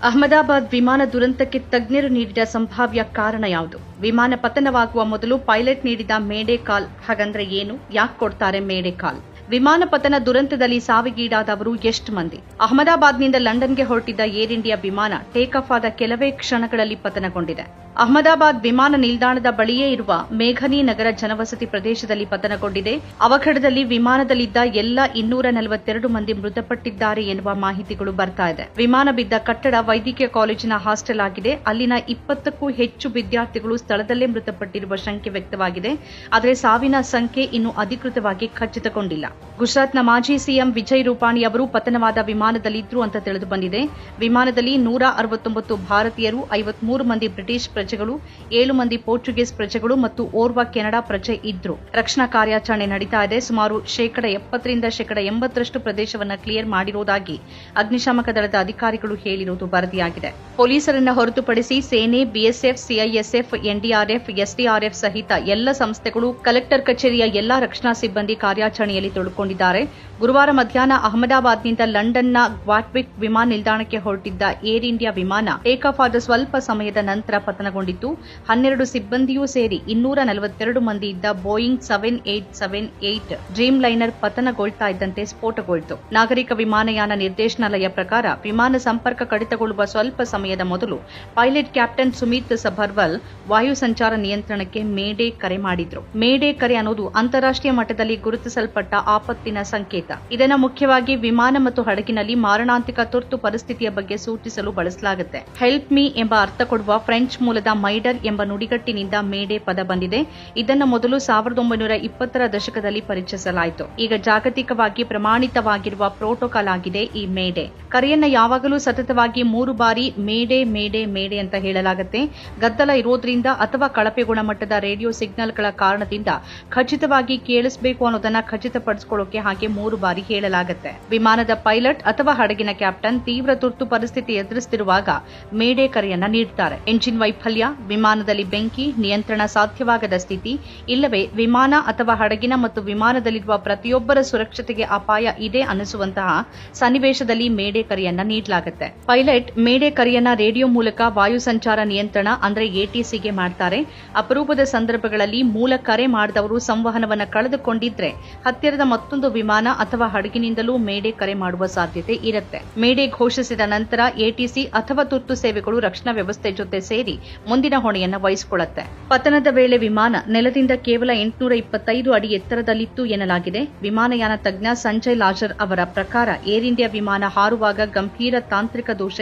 ಅಹಮದಾಬಾದ್ ವಿಮಾನ ದುರಂತಕ್ಕೆ ತಜ್ಞರು ನೀಡಿದ ಸಂಭಾವ್ಯ ಕಾರಣ ಯಾವುದು? ವಿಮಾನ ಪತನವಾಗುವ ಮೊದಲು ಪೈಲಟ್ ನೀಡಿದ ಮೇಡೆ ಕಾಲ್ ಹಾಗಂದ್ರೆ ಏನು? ಯಾಕೆ ಕೊಡ್ತಾರೆ ಮೇಡೆ ಕಾಲ್? ವಿಮಾನ ಪತನ ದುರಂತದಲ್ಲಿ ಸಾವಿಗೀಡಾದವರು ಎಷ್ಟು ಮಂದಿ? ಅಹಮದಾಬಾದ್ನಿಂದ ಲಂಡನ್ಗೆ ಹೊರಟಿದ್ದ ಏರ್ ಇಂಡಿಯಾ ವಿಮಾನ ಟೇಕ್ ಆಫ್ ಆದ ಕೆಲವೇ ಕ್ಷಣಗಳಲ್ಲಿ ಪತನಗೊಂಡಿದೆ. ಅಹಮದಾಬಾದ್ ವಿಮಾನ ನಿಲ್ದಾಣದ ಬಳಿಯೇ ಇರುವ ಮೇಘನಿ ನಗರ ಜನವಸತಿ ಪ್ರದೇಶದಲ್ಲಿ ಪತನಗೊಂಡಿದೆ. ಅವಘಡದಲ್ಲಿ ವಿಮಾನದಲ್ಲಿದ್ದ ಎಲ್ಲ 242 ಮಂದಿ ಮೃತಪಟ್ಟಿದ್ದಾರೆ ಎನ್ನುವ ಮಾಹಿತಿಗಳು ಬರ್ತಾ ಇದೆ. ವಿಮಾನ ಬಿದ್ದ ಕಟ್ಟಡ ವೈದ್ಯಕೀಯ ಕಾಲೇಜಿನ ಹಾಸ್ಟೆಲ್ ಆಗಿದೆ. ಅಲ್ಲಿನ 20ಕ್ಕೂ ಹೆಚ್ಚು ವಿದ್ಯಾರ್ಥಿಗಳು ಸ್ಥಳದಲ್ಲೇ ಮೃತಪಟ್ಟಿರುವ ಶಂಕೆ ವ್ಯಕ್ತವಾಗಿದೆ. ಆದರೆ ಸಾವಿನ ಸಂಖ್ಯೆ ಇನ್ನೂ ಅಧಿಕೃತವಾಗಿ ಖಚಿತಗೊಂಡಿಲ್ಲ. ಗುಜರಾತ್ನ ಮಾಜಿ ಸಿಎಂ ವಿಜಯ್ ರೂಪಾಣಿ ಅವರು ಪತನವಾದ ವಿಮಾನದಲ್ಲಿದ್ರು ಅಂತ ತಿಳಿದು ಬಂದಿದೆ. ವಿಮಾನದಲ್ಲಿ 169 ಭಾರತೀಯರು, 53 ಮಂದಿ ಬ್ರಿಟಿಷ್ ಪ್ರಜೆಗಳು, 7 ಮಂದಿ ಪೋರ್ಚುಗೀಸ್ ಪ್ರಜೆಗಳು ಮತ್ತು ಓರ್ವ ಕೆನಡಾ ಪ್ರಜೆ ಇದ್ರು. ರಕ್ಷಣಾ ಕಾರ್ಯಾಚರಣೆ ನಡೀತಾ ಇದೆ. ಸುಮಾರು 70% ರಿಂದ 80% ಪ್ರದೇಶವನ್ನು ಕ್ಲಿಯರ್ ಮಾಡಿರುವುದಾಗಿ ಅಗ್ನಿಶಾಮಕ ದಳದ ಅಧಿಕಾರಿಗಳು ಹೇಳಿರುವುದು ವರದಿಯಾಗಿದೆ. ಪೊಲೀಸರನ್ನ ಹೊರತುಪಡಿಸಿ ಸೇನೆ, ಬಿಎಸ್ಎಫ್, ಸಿಐಎಸ್ಎಫ್, ಎನ್ಡಿಆರ್ಎಫ್, ಎಸ್ಡಿಆರ್ಎಫ್ ಸಹಿತ ಎಲ್ಲ ಸಂಸ್ಥೆಗಳು, ಕಲೆಕ್ಟರ್ ಕಚೇರಿಯ ಎಲ್ಲಾ ರಕ್ಷಣಾ ಸಿಬ್ಬಂದಿ ಕಾರ್ಯಾಚರಣೆಯಲ್ಲಿ ತೊಡಗಿಕೊಂಡಿದ್ದಾರೆ. ಗುರುವಾರ ಮಧ್ಯಾಹ್ನ ಅಹಮದಾಬಾದ್ನಿಂದ ಲಂಡನ್ನ ಗ್ವಾಟ್ವಿಕ್ ವಿಮಾನ ನಿಲ್ದಾಣಕ್ಕೆ ಹೊರಟಿದ್ದ ಏರ್ ಇಂಡಿಯಾ ವಿಮಾನ ಟೇಕ್ ಆಫ್ ಆದ ಸ್ವಲ್ಪ ಸಮಯದ ನಂತರ ಪತನಗೊಂಡಿತ್ತು. 12 ಸಿಬ್ಬಂದಿಯೂ ಸೇರಿ 242 ಮಂದಿ ಇದ್ದ ಬೋಯಿಂಗ್ 7878 ಡ್ರೀಮ್ ಲೈನರ್ ಪತನಗೊಳ್ತಾ ಇದ್ದಂತೆ ಸ್ಫೋಟಗೊಳ್ತು. ನಾಗರಿಕ ವಿಮಾನಯಾನ ನಿರ್ದೇಶನಾಲಯ ಪ್ರಕಾರ ವಿಮಾನ ಸಂಪರ್ಕ ಕಡಿತಗೊಳ್ಳುವ ಸ್ವಲ್ಪ ಸಮಯದ ಮೊದಲು ಪೈಲಟ್ ಕ್ಯಾಪ್ಟನ್ ಸುಮಿತ್ ಸಭರ್ವಾಲ್ ವಾಯು ಸಂಚಾರ ನಿಯಂತ್ರಣಕ್ಕೆ ಮೇಡೆ ಕರೆ ಮಾಡಿದ್ರು. ಮೇಡೆ ಕರೆ ಅನ್ನೋದು ಅಂತಾರಾಷ್ಟ್ರೀಯ ಮಟ್ಟದಲ್ಲಿ ಗುರುತಿಸಲ್ಪಟ್ಟ ಆಪತ್ತಿನ ಸಂಕೇತ. ಇದನ್ನು ಮುಖ್ಯವಾಗಿ ವಿಮಾನ ಮತ್ತು ಹಡಗಿನಲ್ಲಿ ಮಾರಣಾಂತಿಕ ತುರ್ತು ಪರಿಸ್ಥಿತಿಯ ಬಗ್ಗೆ ಸೂಚಿಸಲು ಬಳಸಲಾಗುತ್ತೆ. ಹೆಲ್ಪ್ ಮೀ ಎಂಬ ಅರ್ಥ ಕೊಡುವ ಫ್ರೆಂಚ್ ಮೂಲದ ಮೈಡರ್ ಎಂಬ ನುಡಿಗಟ್ಟಿನಿಂದ ಮೇಡೆ ಪದ ಬಂದಿದೆ. ಇದನ್ನು ಮೊದಲು 1920ರ ದಶಕದಲ್ಲಿ ಪರಿಚಯಿಸಲಾಯಿತು. ಈಗ ಜಾಗತಿಕವಾಗಿ ಪ್ರಮಾಣಿತವಾಗಿರುವ ಪ್ರೋಟೋಕಾಲ್ ಆಗಿದೆ ಈ ಮೇಡೆ. ಕರೆಯನ್ನ ಯಾವಾಗಲೂ ಸತತವಾಗಿ 3 ಬಾರಿ ಮೇಡೆ ಮೇಡೆ ಮೇಡೆ ಅಂತ ಹೇಳಲಾಗುತ್ತೆ. ಗದ್ದಲ ಇರೋದ್ರಿಂದ ಅಥವಾ ಕಳಪೆ ಗುಣಮಟ್ಟದ ರೇಡಿಯೋ ಸಿಗ್ನಲ್ಗಳ ಕಾರಣದಿಂದ ಖಚಿತವಾಗಿ ಕೇಳಿಸಬೇಕು ಅನ್ನೋದನ್ನ ಖಚಿತಪಡಿಸಿಕೊಳ್ಳೋಕೆ ಹಾಗೆ 3 ಬಾರಿ ಹೇಳಲಾಗುತ್ತೆ. ವಿಮಾನದ ಪೈಲಟ್ ಅಥವಾ ಹಡಗಿನ ಕ್ಯಾಪ್ಟನ್ ತೀವ್ರ ತುರ್ತು ಪರಿಸ್ಥಿತಿ ಎದುರಿಸುತ್ತಿರುವಾಗ ಮೇಡೆ ಕರೆಯನ್ನ ನೀಡುತ್ತಾರೆ. ಎಂಜಿನ್ ವೈಫಲ್ಯ, ವಿಮಾನದಲ್ಲಿ ಬೆಂಕಿ, ನಿಯಂತ್ರಣ ಸಾಧ್ಯವಾಗದ ಸ್ಥಿತಿ, ಇಲ್ಲವೇ ವಿಮಾನ ಅಥವಾ ಹಡಗಿನ ಮತ್ತು ವಿಮಾನದಲ್ಲಿರುವ ಪ್ರತಿಯೊಬ್ಬರ ಸುರಕ್ಷತೆಗೆ ಅಪಾಯ ಇದೆ ಅನ್ನಿಸುವಂತಹ ಸನ್ನಿವೇಶದಲ್ಲಿ ಮೇಡೆ ಕರೆಯನ್ನ ನೀಡಲಾಗುತ್ತೆ. ಪೈಲಟ್ ಮೇಡೆ ಕರೆಯನ್ನ ರೇಡಿಯೋ ಮೂಲಕ ವಾಯು ಸಂಚಾರ ನಿಯಂತ್ರಣ ಅಂದ್ರೆ ಎಟಿಸಿಗೆ ಮಾಡ್ತಾರೆ. ಅಪರೂಪದ ಸಂದರ್ಭಗಳಲ್ಲಿ ಮೂಲ ಕರೆ ಮಾಡಿದವರು ಸಂವಹನವನ್ನ ಕಳೆದುಕೊಂಡಿದ್ರೆ ಹತ್ತಿರದ ಮತ್ತೊಂದು ವಿಮಾನ ಅಥವಾ ಹಡಗಿನಿಂದಲೂ ಮೇಡೆ ಕರೆ ಮಾಡುವ ಸಾಧ್ಯತೆ ಇರುತ್ತೆ. ಮೇಡೆ ಘೋಷಿಸಿದ ನಂತರ ಎಟಿಸಿ ಅಥವಾ ತುರ್ತು ಸೇವೆಗಳು ರಕ್ಷಣಾ ವ್ಯವಸ್ಥೆ ಜೊತೆ ಸೇರಿ ಮುಂದಿನ ಹೊಣೆಯನ್ನ ವಹಿಸಿಕೊಳ್ಳುತ್ತೆ. ಪತನದ ವೇಳೆ ವಿಮಾನ ನೆಲದಿಂದ ಕೇವಲ 825 ಅಡಿ ಎತ್ತರದಲ್ಲಿತ್ತು ಎನ್ನಲಾಗಿದೆ. ವಿಮಾನಯಾನ ತಜ್ಞ ಸಂಜಯ್ ಲಾಜರ್ ಅವರ ಪ್ರಕಾರ ಏರ್ ಇಂಡಿಯಾ ವಿಮಾನ ಹಾರುವಾಗ ಗಂಭೀರ ತಾಂತ್ರಿಕ ದೋಷ